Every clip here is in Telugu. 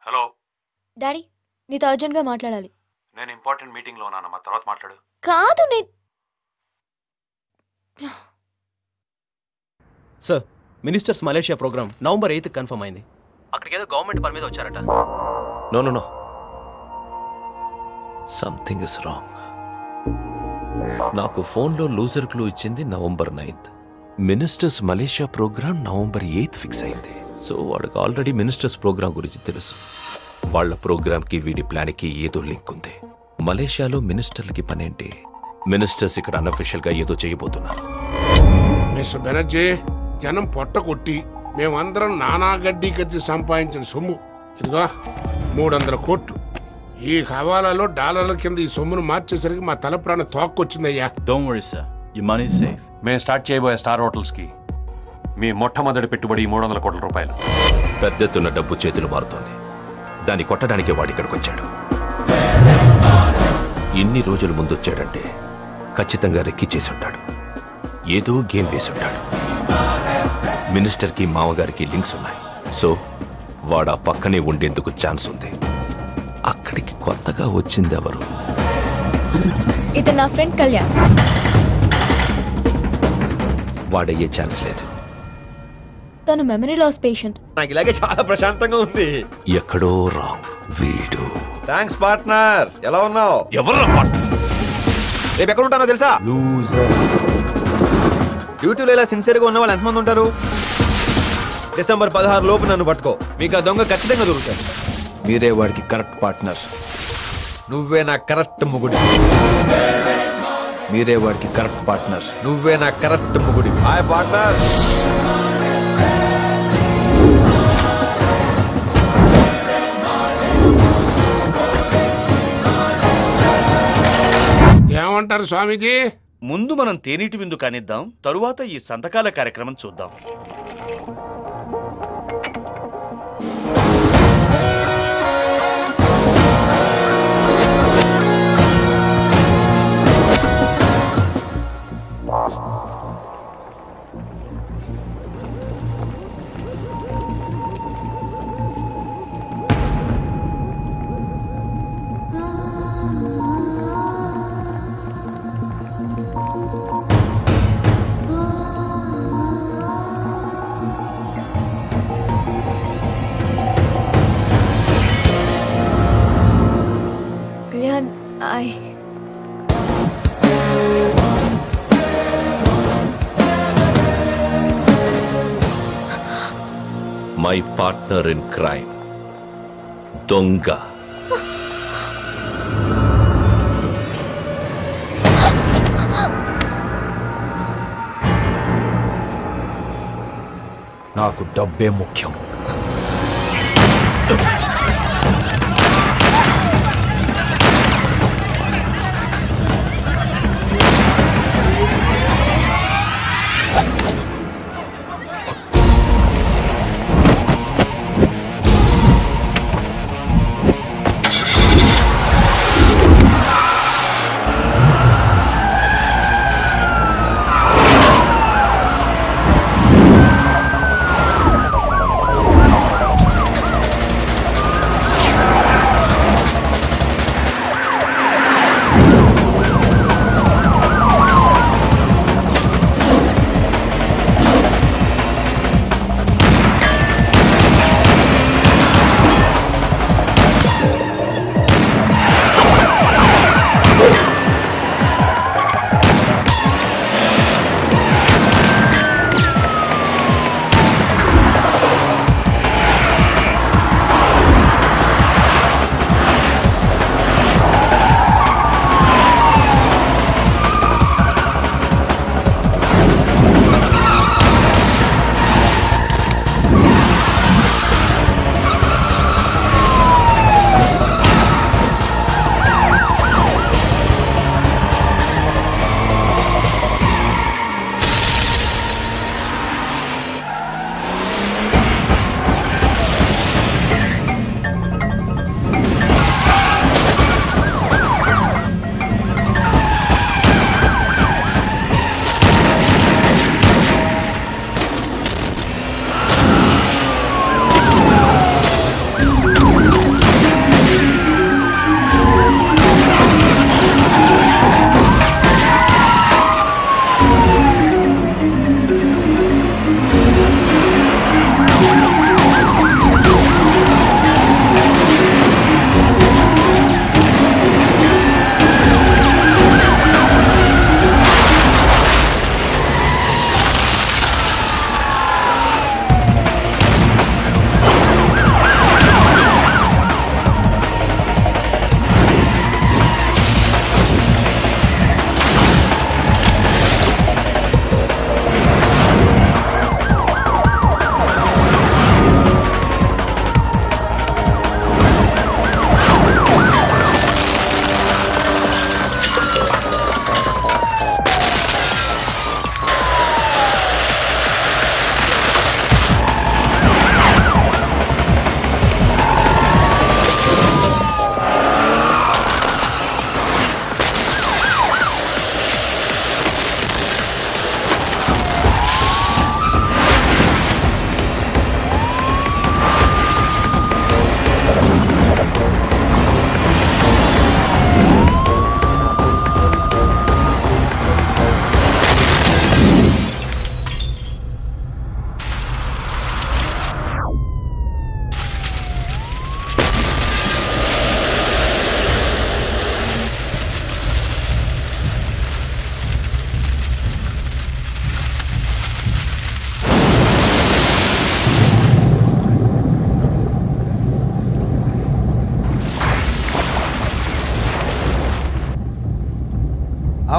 హలో డాడీ, నీతో అర్జెంట్గా మాట్లాడాలి. నేను ఇంపార్టెంట్ మీటింగ్లో ఉన్నానమ్మా, తర్వాత మాట్లాడు. కాదు sir, ministers Malaysia programme November 8th confirm అయింది. అక్కడికి ఏదో గవర్నమెంట్ పని మీద వచ్చారట. No something is wrong. నాకు ఫోన్లో లూజర్ క్లూ ఇచ్చింది November 9th. Ministers Malaysia programme November 8th fix అయింది. సో వాడికి ఆల్రెడీ మినిస్టర్స్ ప్రోగ్రామ్ గురించి తెలుసు. వాళ్ళ ప్రోగ్రామ్కి వీడి ప్లాన్కి ఏదో లింక్ ఉంది. మలేషియాలో మినిస్టర్లకి పనేంటి? మినిస్టర్స్ ఇక్కడ అన్అఫిషియల్గా ఏదో చేయబోతున్నారు. మిస్టర్ బెనర్జీ, జనం పొట్ట కొట్టి మేమందరం నానా గడ్డి కచ్చి సంపాదించిన సొమ్ము ఇదిగో 300 కోట్లు. ఈ హవాలాలో డాలర్ల కింద ఈ సొమ్మును మార్చేసరికి మా తల ప్రాణ తోక్కొచ్చిందయ్యా. డోంట్ వరీ సార్, ఈ మనీ సేఫ్. మేము స్టార్ట్ చేయబోయే స్టార్ హోటల్స్కి మీ మొట్టమొదటి పెట్టుబడి 300 కోట్ల రూపాయలు. పెద్ద ఎత్తున డబ్బు చేతులు మారుతోంది. దాన్ని కొట్టడానికే వాడి ఇక్కడికి వచ్చాడు. ఇన్ని రోజుల ముందు వచ్చాడంటే ఖచ్చితంగా రెక్కి చేసి ఉంటాడు. ఏదో గేమ్ వేసి ఉంటాడు. మినిస్టర్కి మామగారికి లింక్స్ ఉన్నాయి. సో వాడు ఆ పక్కనే ఉండేందుకు ఛాన్స్ ఉంది. అక్కడికి కొత్తగా వచ్చింది ఎవరు? ఇతను నా ఫ్రెండ్ కళ్యాణ్. వాడయ్యే ఛాన్స్ లేదు. తను మెమరీ లాస్ పేషెంట్. నాకు ఇలాగే చాలా ప్రశాంతంగా ఉంది. ఎక్కడో రాంగ్. వీడు. Thanks partner. ఎలా ఉన్నావు? ఎవరు రేపు ఎక్కడ ఉంటానో తెలుసా? డ్యూటీలో ఇలా సిన్సియర్గా ఉన్న వాళ్ళు ఎంతమంది ఉంటారు? December 16 లోపు నన్ను పట్టుకో. మీకు ఆ దొంగ ఖచ్చితంగా దొరుకుతాడు. మీరే వాడికి కరెక్ట్ పార్ట్నర్. నువ్వే నా కరెక్ట్ ముగుడి. మీరే వాడికి కరెక్ట్ పార్ట్నర్. నువ్వే నా కరెక్ట్ ముగుడి. Hi partner. ఏమంటారు స్వామీజీ? ముందు మనం తేనీటి విందు కానిద్దాం, తరువాత ఈ సంతకాల కార్యక్రమం చూద్దాం. Kalyan, my partner in crime దొంగ. నాకు డబ్బే ముఖ్యం.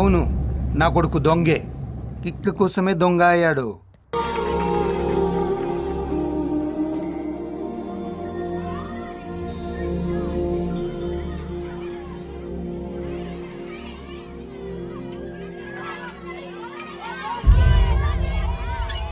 అవును, నా కొడుకు దొంగే. కిక్క కోసమే దొంగ అయ్యాడు.